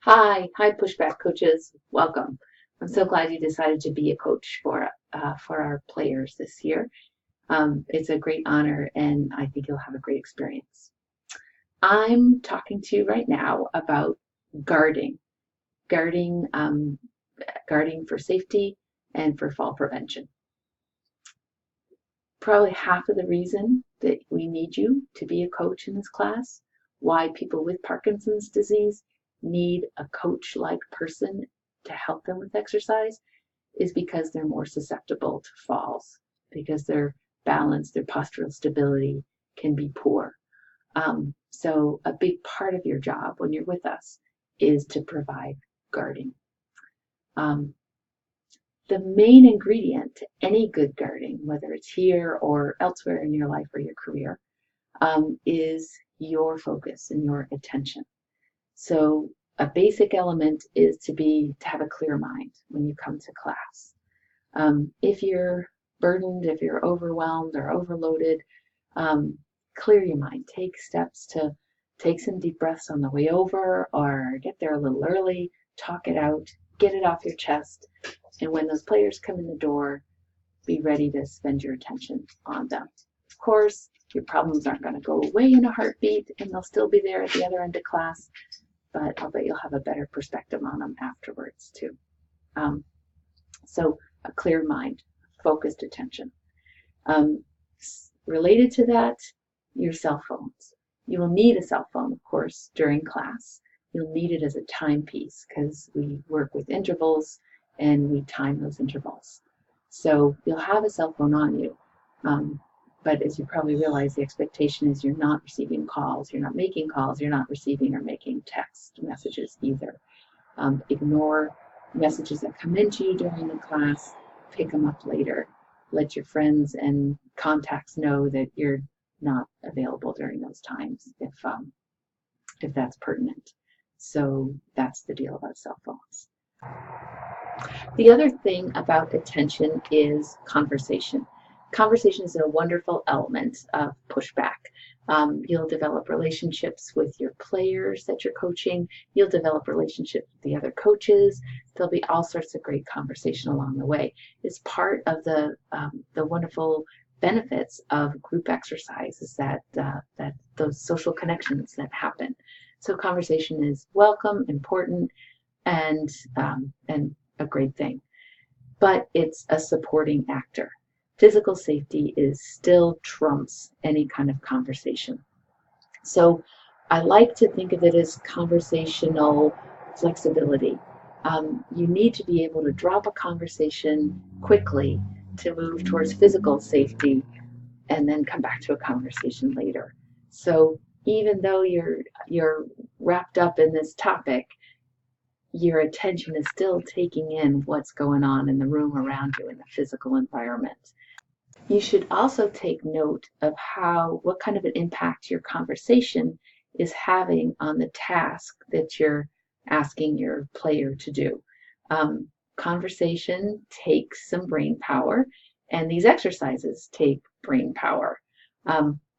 Hi, pushback coaches. Welcome. I'm so glad you decided to be a coach for our players this year. It's a great honor, and I think you'll have a great experience. I'm talking to you right now about guarding, guarding, um, guarding for safety and for fall prevention. Probably half of the reason that we need you to be a coach in this class, why people with Parkinson's disease need a coach-like person to help them with exercise, is because they're more susceptible to falls, because their balance, their postural stability can be poor. So a big part of your job when you're with us is to provide guarding. Um, the main ingredient to any good guarding, whether it's here or elsewhere in your life or your career, is your focus and your attention. So a basic element is to have a clear mind when you come to class. If you're burdened, if you're overwhelmed or overloaded, clear your mind. Take steps to take some deep breaths on the way over or get there a little early, talk it out, get it off your chest. And when those players come in the door, be ready to spend your attention on them. Of course, your problems aren't going to go away in a heartbeat and they'll still be there at the other end of class, but I'll bet you'll have a better perspective on them afterwards too. So a clear mind, focused attention. Related to that, your cell phones. You will need a cell phone, of course, during class. You'll need it as a timepiece because we work with intervals and we time those intervals. So you'll have a cell phone on you, but as you probably realize, the expectation is you're not receiving calls, you're not making calls, you're not receiving or making text messages either. Ignore messages that come into you during the class, pick them up later. Let your friends and contacts know that you're not available during those times if that's pertinent. So that's the deal about cell phones. The other thing about attention is conversation. Conversation is a wonderful element of pushback. You'll develop relationships with your players that you're coaching. You'll develop relationships with the other coaches. There'll be all sorts of great conversation along the way. It's part of the wonderful benefits of group exercise is that those social connections that happen. So conversation is welcome, important, and a great thing. But it's a supporting actor. Physical safety is still trumps any kind of conversation. So I like to think of it as conversational flexibility. You need to be able to drop a conversation quickly to move towards physical safety and then come back to a conversation later. So even though you're wrapped up in this topic, your attention is still taking in what's going on in the room around you in the physical environment. You should also take note of what kind of an impact your conversation is having on the task that you're asking your player to do. Conversation takes some brain power, and these exercises take brain power.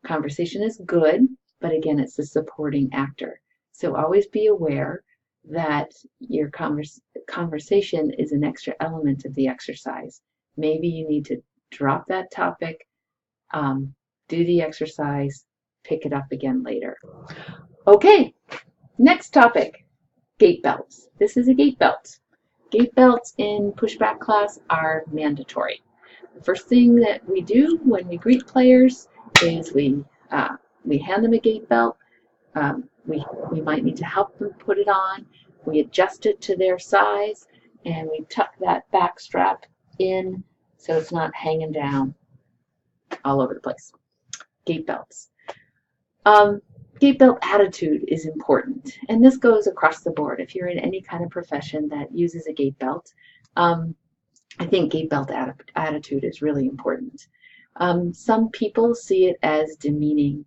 Conversation is good, but again, it's a supporting actor. So always be aware that your conversation is an extra element of the exercise. Maybe you need to drop that topic, do the exercise, pick it up again later. Okay, next topic, gait belts. This is a gait belt. Gait belts in pushback class are mandatory. The first thing that we do when we greet players is we hand them a gait belt. We might need to help them put it on. We adjust it to their size, and we tuck that back strap in so it's not hanging down all over the place. Gait belts. Gait belt attitude is important, and this goes across the board. If you're in any kind of profession that uses a gait belt, I think gait belt attitude is really important. Some people see it as demeaning,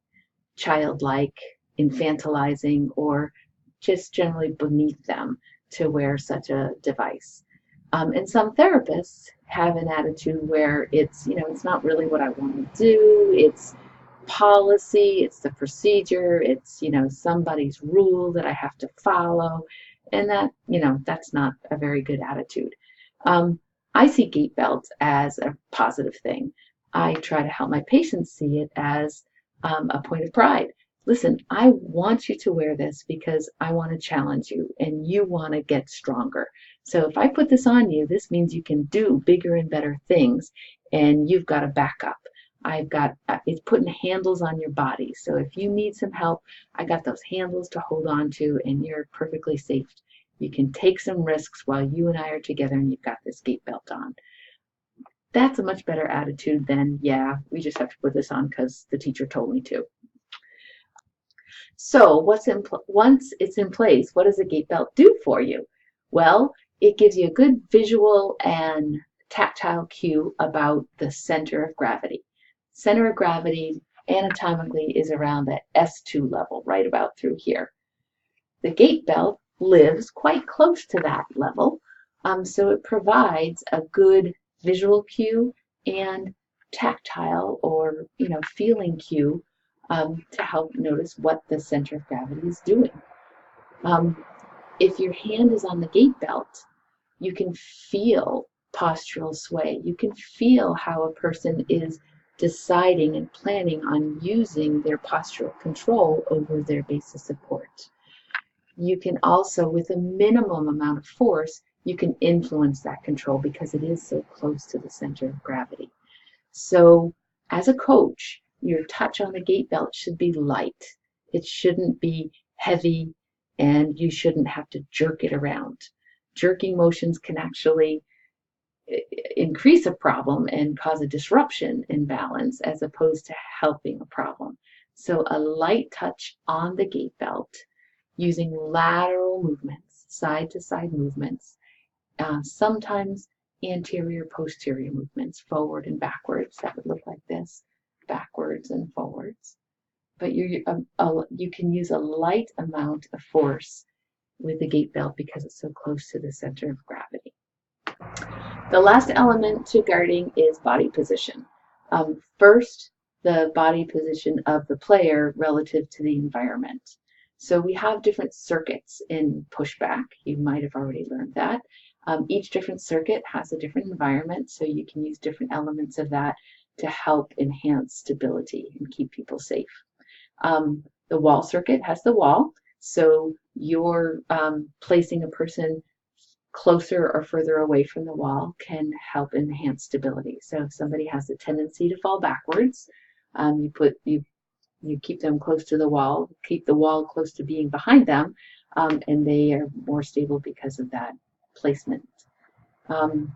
childlike, infantilizing, or just generally beneath them to wear such a device. And some therapists have an attitude where it's not really what I want to do. It's policy, it's the procedure, it's somebody's rule that I have to follow. And that, that's not a very good attitude. I see gait belts as a positive thing. I try to help my patients see it as a point of pride. Listen, I want you to wear this because I want to challenge you and you want to get stronger. So if I put this on you, this means you can do bigger and better things, and you've got a backup. It's putting handles on your body. So if you need some help, I got those handles to hold on to, and you're perfectly safe. You can take some risks while you and I are together, and you've got this gait belt on. That's a much better attitude than, yeah, we just have to put this on because the teacher told me to. So once it's in place, what does a gait belt do for you? Well, it gives you a good visual and tactile cue about the center of gravity. Center of gravity anatomically is around the S2 level, right about through here. The gait belt lives quite close to that level, so it provides a good visual cue and tactile or feeling cue to help notice what the center of gravity is doing. If your hand is on the gait belt, you can feel postural sway. You can feel how a person is deciding and planning on using their postural control over their base of support. You can also, with a minimum amount of force, you can influence that control because it is so close to the center of gravity. So as a coach, your touch on the gait belt should be light. It shouldn't be heavy, and you shouldn't have to jerk it around. Jerking motions can actually increase a problem and cause a disruption in balance as opposed to helping a problem. So a light touch on the gait belt using lateral movements, side to side movements, sometimes anterior posterior movements, forward and backwards. That would look like this, backwards and forwards. But you can use a light amount of force with the gait belt because it's so close to the center of gravity. The last element to guarding is body position. First, the body position of the player relative to the environment. So we have different circuits in pushback. You might have already learned that. Each different circuit has a different environment, so you can use different elements of that to help enhance stability and keep people safe. The wall circuit has the wall, so you're placing a person closer or further away from the wall can help enhance stability. So if somebody has a tendency to fall backwards, you keep them close to the wall, keep the wall close to being behind them, and they are more stable because of that placement. The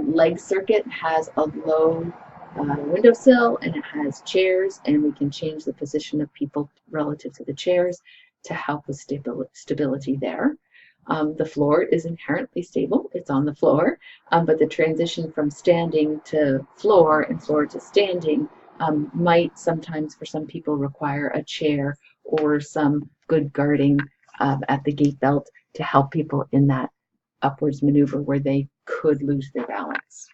leg circuit has a low windowsill, and it has chairs, and we can change the position of people relative to the chairs to help with stability there. The floor is inherently stable. It's on the floor, but the transition from standing to floor and floor to standing might sometimes, for some people, require a chair or some good guarding at the gait belt to help people in that upwards maneuver where they could lose their balance.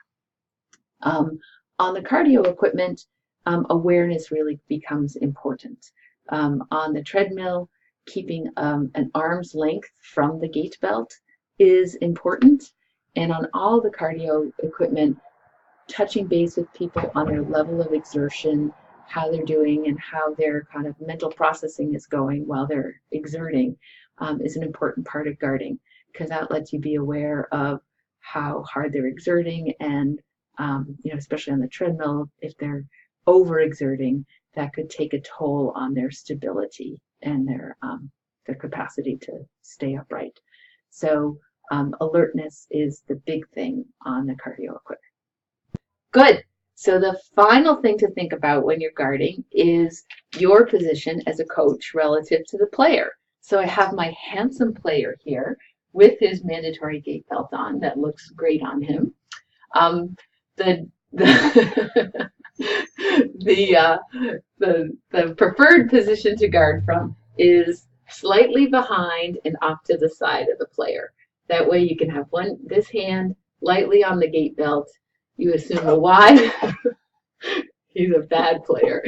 On the cardio equipment, awareness really becomes important. On the treadmill, keeping an arm's length from the gait belt is important. And on all the cardio equipment, touching base with people on their level of exertion, how they're doing, and how their kind of mental processing is going while they're exerting is an important part of guarding, because that lets you be aware of how hard they're exerting, and especially on the treadmill, if they're overexerting, that could take a toll on their stability and their capacity to stay upright. So alertness is the big thing on the cardio equipment. Good. So the final thing to think about when you're guarding is your position as a coach relative to the player. So I have my handsome player here with his mandatory gait belt on. That looks great on him. The preferred position to guard from is slightly behind and off to the side of the player. That way you can have this hand lightly on the gait belt. You assume a wide, he's a bad player.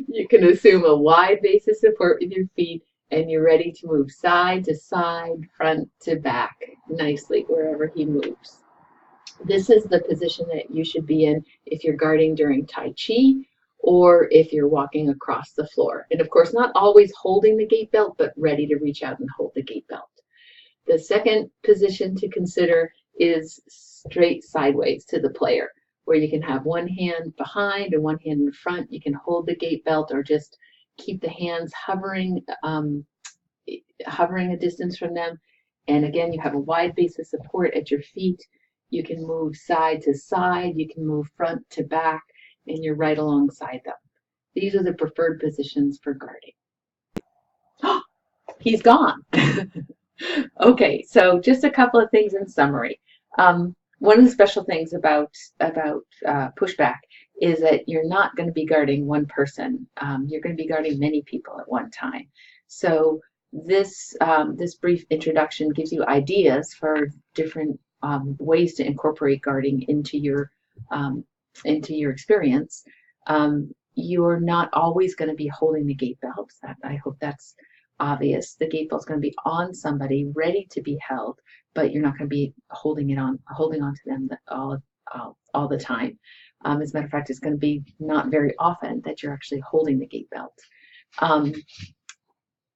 You can assume a wide base of support with your feet And you're ready to move side to side, front to back, nicely wherever he moves. This is the position that you should be in if you're guarding during Tai Chi or if you're walking across the floor. And of course, not always holding the gate belt, but ready to reach out and hold the gate belt. The second position to consider is straight sideways to the player, where you can have one hand behind and one hand in front. You can hold the gate belt or just keep the hands hovering a distance from them. And again, you have a wide base of support at your feet. You can move side to side, you can move front to back, and you're right alongside them. These are the preferred positions for guarding. He's gone. Okay, so just a couple of things in summary. One of the special things about pushback is that you're not going to be guarding one person. You're going to be guarding many people at one time. So this brief introduction gives you ideas for different ways to incorporate guarding into your experience. You're not always going to be holding the gate belts. I hope that's obvious. The gate belt's going to be on somebody, ready to be held, but you're not going to be holding on to them all the time. As a matter of fact, it's going to be not very often that you're actually holding the gate belt.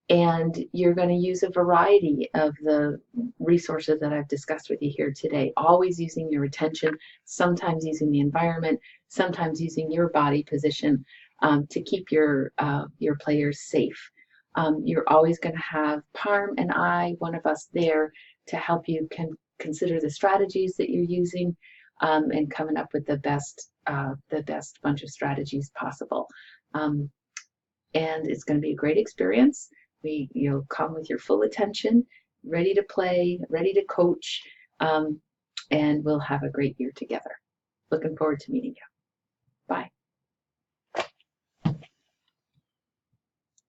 And you're going to use a variety of the resources that I've discussed with you here today, always using your attention, sometimes using the environment, sometimes using your body position to keep your players safe. You're always going to have Parm and I, one of us there, to help you consider the strategies that you're using and coming up with the best bunch of strategies possible. And it's going to be a great experience. You'll come with your full attention, ready to play, ready to coach, and we'll have a great year together. Looking forward to meeting you. Bye.